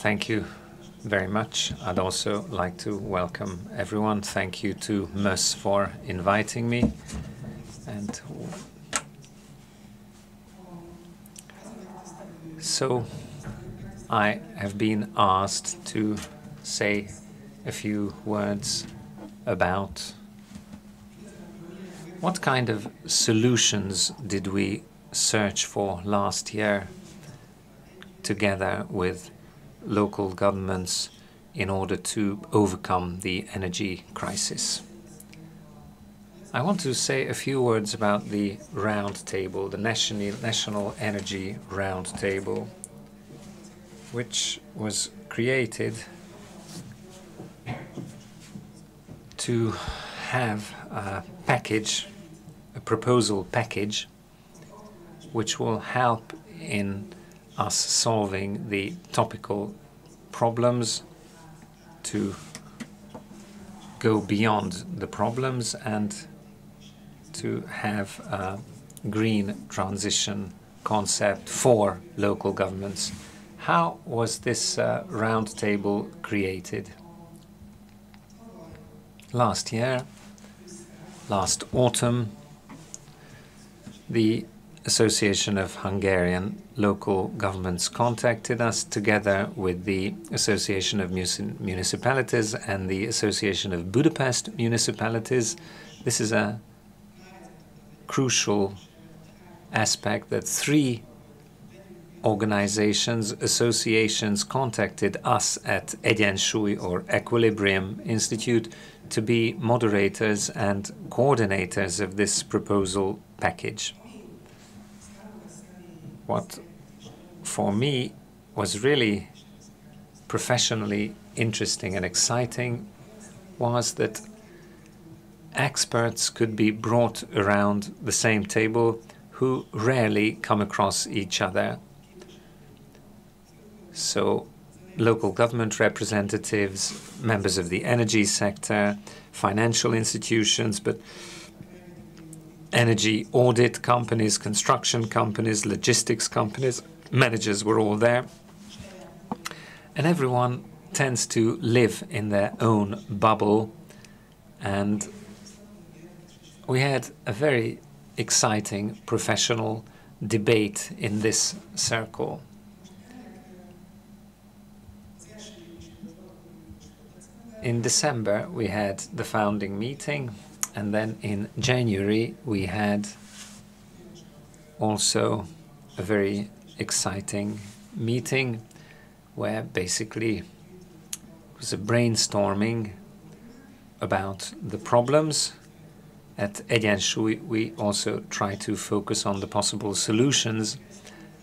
Thank you very much. I'd also like to welcome everyone. Thank you to MöSZ for inviting me. And so I have been asked to say a few words about what kind of solutions did we search for last year together with local governments in order to overcome the energy crisis. I want to say a few words about the round table, the National Energy Round Table, which was created to have a package, a proposal package, which will help in us solving the topical problems, to go beyond the problems and to have a green transition concept for local governments. How was this round table created? Last year, last autumn, the Association of Hungarian Local Governments contacted us together with the Association of Municipalities and the Association of Budapest Municipalities. This is a crucial aspect that 3 organizations, associations contacted us at Egyensúly or Equilibrium Institute to be moderators and coordinators of this proposal package. What for me was really professionally interesting and exciting was that experts could be brought around the same table who rarely come across each other. So local government representatives, members of the energy sector, financial institutions, but energy audit companies, construction companies, logistics companies, managers were all there. And everyone tends to live in their own bubble. And we had a very exciting professional debate in this circle. In December, we had the founding meeting. And then in January, we had also a very exciting meeting where basically it was a brainstorming about the problems. At Egyensúly, we also try to focus on the possible solutions.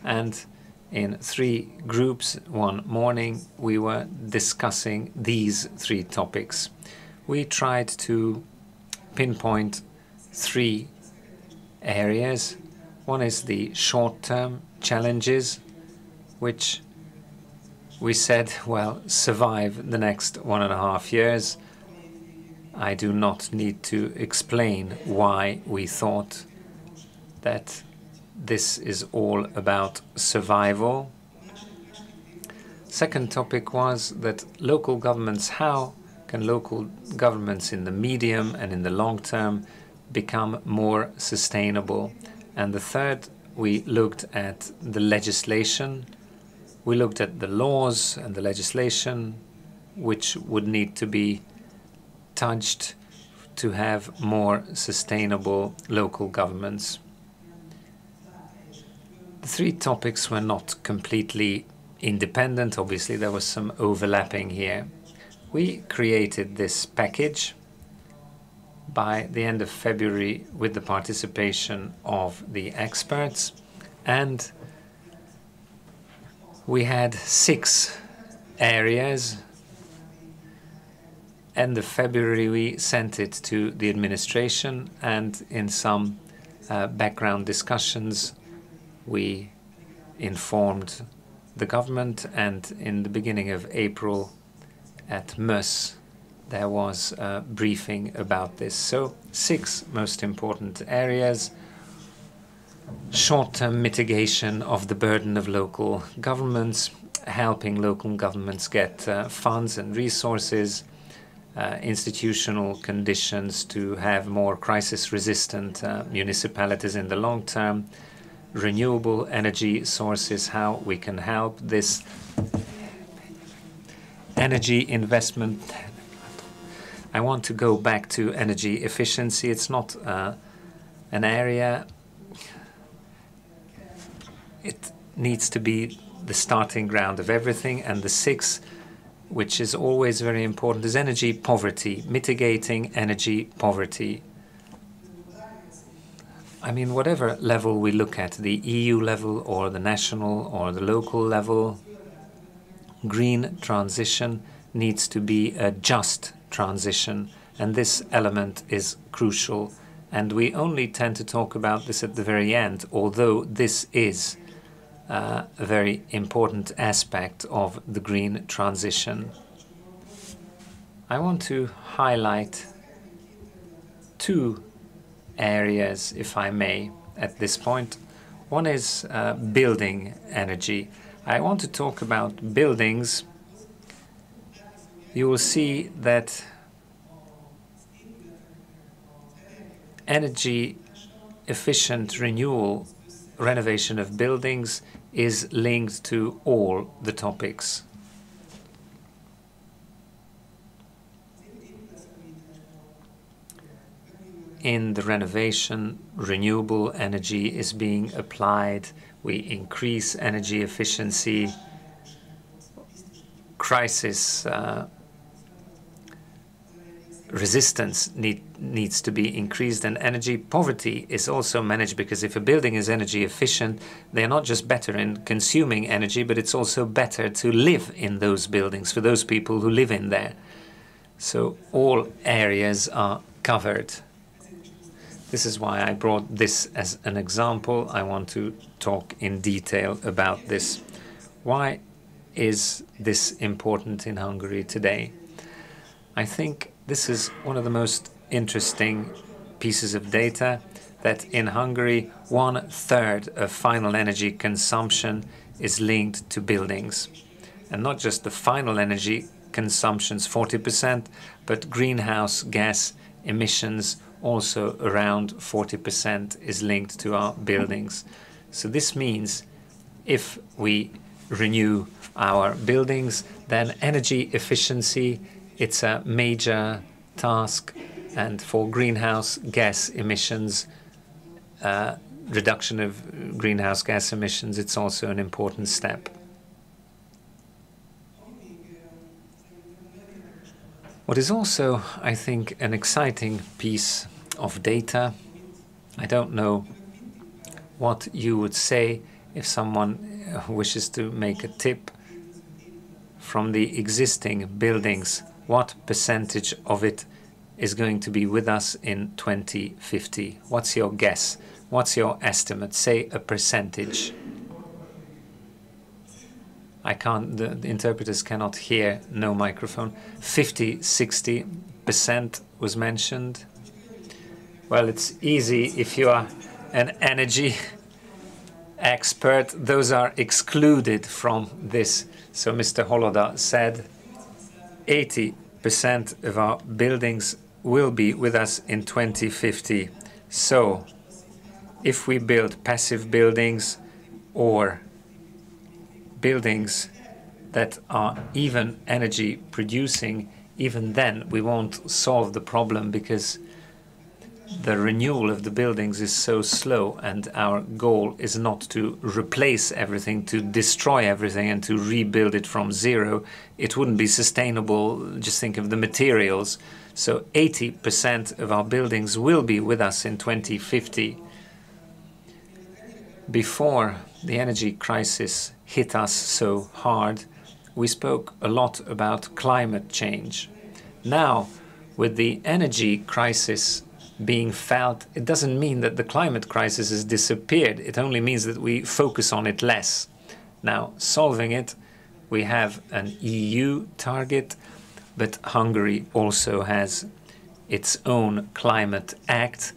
And in 3 groups, one morning, we were discussing these 3 topics. We tried to pinpoint 3 areas. One is the short-term challenges, which we said, well, survive the next 1.5 years. I do not need to explain why we thought that this is all about survival. Second topic was that local governments, how can local governments in the medium and in the long term become more sustainable? And the third, we looked at the legislation. We looked at the laws and the legislation which would need to be touched to have more sustainable local governments. The 3 topics were not completely independent. Obviously, there was some overlapping here. We created this package by the end of February with the participation of the experts, and we had 6 areas. End of February, we sent it to the administration, and in some background discussions, we informed the government, and in the beginning of April, at MöSZ, there was a briefing about this. So 6 most important areas: short-term mitigation of the burden of local governments, helping local governments get funds and resources, institutional conditions to have more crisis-resistant municipalities in the long term, renewable energy sources, how we can help this energy investment. I want to go back to energy efficiency. It's not an area. It needs to be the starting ground of everything. And the sixth, which is always very important, is energy poverty, mitigating energy poverty. I mean, whatever level we look at, the EU level or the national or the local level, green transition needs to be a just transition, and this element is crucial. And we only tend to talk about this at the very end, although this is a very important aspect of the green transition. I want to highlight two areas, if I may, at this point. One is building energy. I want to talk about buildings. You will see that energy efficient renewal, renovation of buildings is linked to all the topics. In the renovation, renewable energy is being applied. We increase energy efficiency. Crisis resistance needs to be increased, and energy poverty is also managed, because if a building is energy efficient, they're not just better in consuming energy, but it's also better to live in those buildings for those people who live in there. So all areas are covered. This is why I brought this as an example. I want to talk in detail about this. Why is this important in Hungary today? I think this is one of the most interesting pieces of data, that in Hungary, 1/3 of final energy consumption is linked to buildings. And not just the final energy consumption's 40%, but greenhouse gas emissions also around 40% is linked to our buildings. So this means if we renew our buildings, then energy efficiency, it's a major task, and for greenhouse gas emissions, reduction of greenhouse gas emissions, it's also an important step. What is also, I think, an exciting piece of data, I don't know what you would say if someone wishes to make a tip from the existing buildings, what percentage of it is going to be with us in 2050? What's your guess? What's your estimate? Say a percentage. I can't, the interpreters cannot hear, no microphone. 50–60% was mentioned. Well, it's easy if you are an energy expert. Those are excluded from this. So Mr. Holoda said 80% of our buildings will be with us in 2050. So if we build passive buildings or buildings that are even energy producing, even then we won't solve the problem, because the renewal of the buildings is so slow, and our goal is not to replace everything, to destroy everything and to rebuild it from zero. It wouldn't be sustainable. Just think of the materials. So 80% of our buildings will be with us in 2050. Before the energy crisis hit us so hard, we spoke a lot about climate change. Now, with the energy crisis being felt, it doesn't mean that the climate crisis has disappeared. It only means that we focus on it less. Now, solving it, we have an EU target, but Hungary also has its own climate act,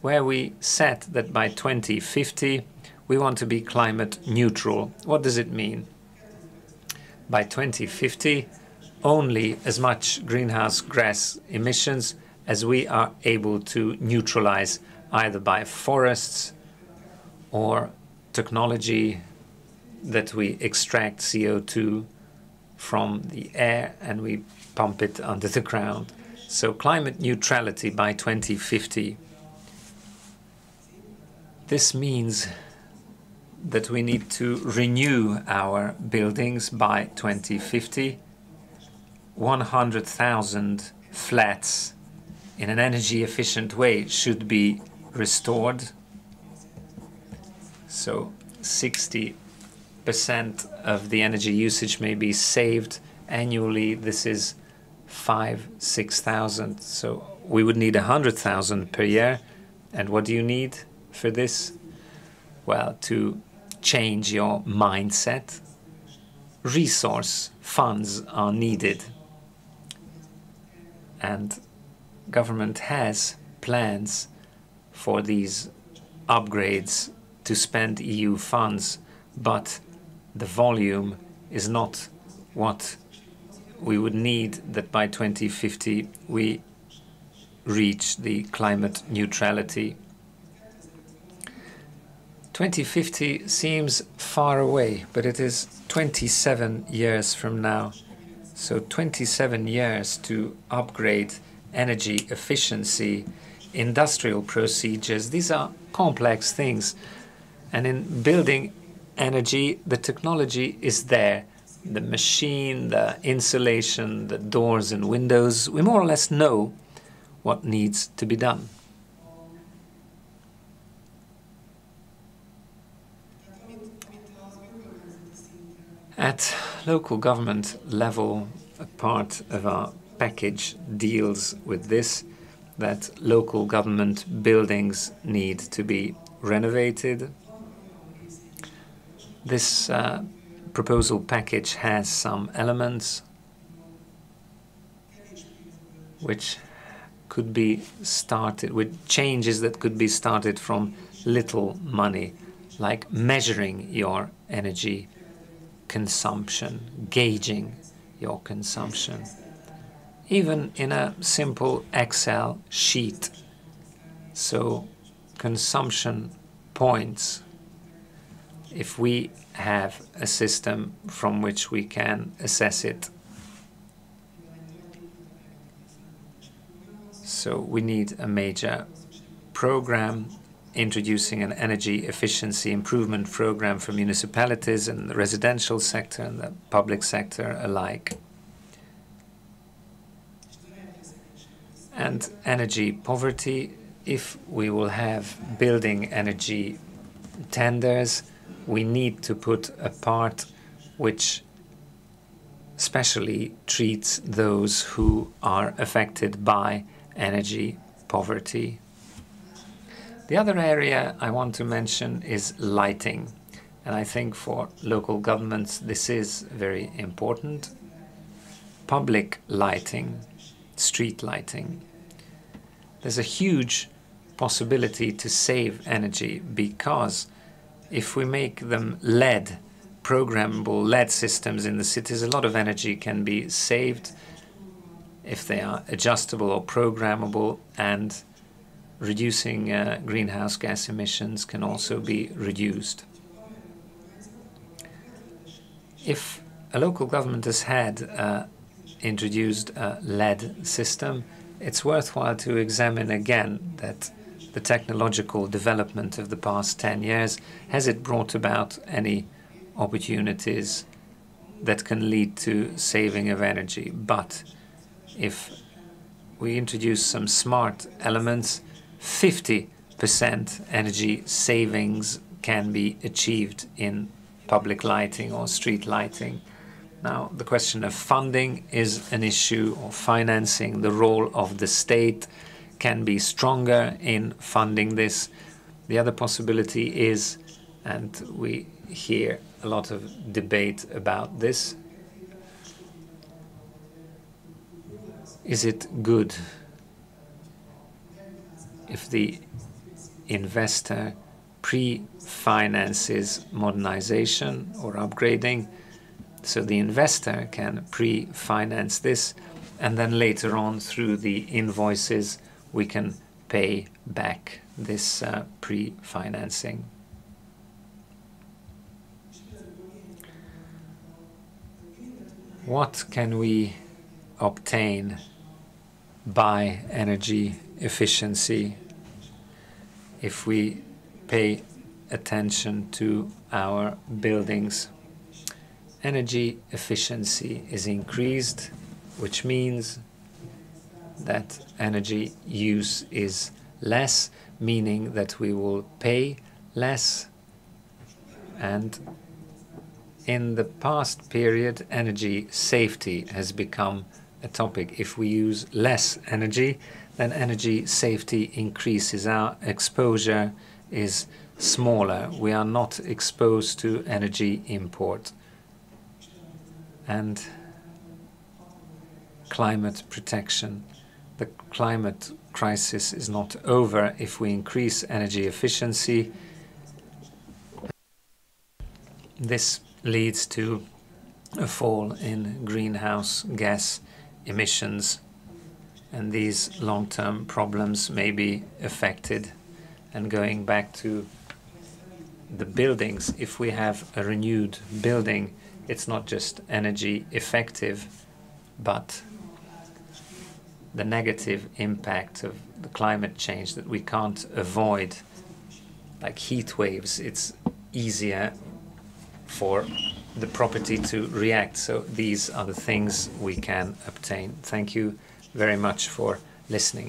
where we set that by 2050 we want to be climate neutral. What does it mean? by 2050 only as much greenhouse gas emissions as we are able to neutralize either by forests or technology that we extract CO2 from the air and we pump it under the ground. So climate neutrality by 2050. This means that we need to renew our buildings by 2050. 100,000 flats in an energy efficient way should be restored. So 60% of the energy usage may be saved annually. This is 6,000. So we would need 100,000 per year. And what do you need for this? Well, to change your mindset, resource funds are needed. And government has plans for these upgrades to spend EU funds, but the volume is not what we would need that by 2050 we reach the climate neutrality. 2050 seems far away, but it is 27 years from now. So 27 years to upgrade energy efficiency, industrial procedures. These are complex things. And in building energy, the technology is there. The machine, the insulation, the doors and windows, we more or less know what needs to be done. At local government level, a part of our package deals with this, that local government buildings need to be renovated. This proposal package has some elements which could be started with changes that could be started from little money, like measuring your energy consumption, gauging your consumption, even in a simple Excel sheet. So consumption points, if we have a system from which we can assess it. So we need a major program introducing an energy efficiency improvement program for municipalities and the residential sector and the public sector alike. And energy poverty, if we will have building energy tenders, we need to put a part which specially treats those who are affected by energy poverty. The other area I want to mention is lighting, and I think for local governments this is very important. Public lighting, street lighting. There's a huge possibility to save energy, because if we make them LED, programmable LED systems in the cities, a lot of energy can be saved if they are adjustable or programmable, and reducing greenhouse gas emissions can also be reduced. If a local government has had introduced a LED system, it's worthwhile to examine again that the technological development of the past 10 years, has it brought about any opportunities that can lead to saving of energy? But if we introduce some smart elements, 50% energy savings can be achieved in public lighting or street lighting. Now, the question of funding is an issue, or financing. The role of the state can be stronger in funding this. The other possibility is, and we hear a lot of debate about this, is it good if the investor pre-finances modernization or upgrading? So the investor can pre-finance this, and then later on through the invoices we can pay back this pre-financing. What can we obtain by energy efficiency if we pay attention to our buildings? Energy efficiency is increased, which means that energy use is less, meaning that we will pay less. And in the past period, energy safety has become a topic. If we use less energy, then energy safety increases. Our exposure is smaller. We are not exposed to energy import. And climate protection. The climate crisis is not over. If we increase energy efficiency, this leads to a fall in greenhouse gas emissions, and these long-term problems may be affected. And going back to the buildings, if we have a renewed building, it's not just energy effective, but the negative impact of the climate change that we can't avoid, like heat waves, it's easier for the property to react. So these are the things we can obtain. Thank you very much for listening.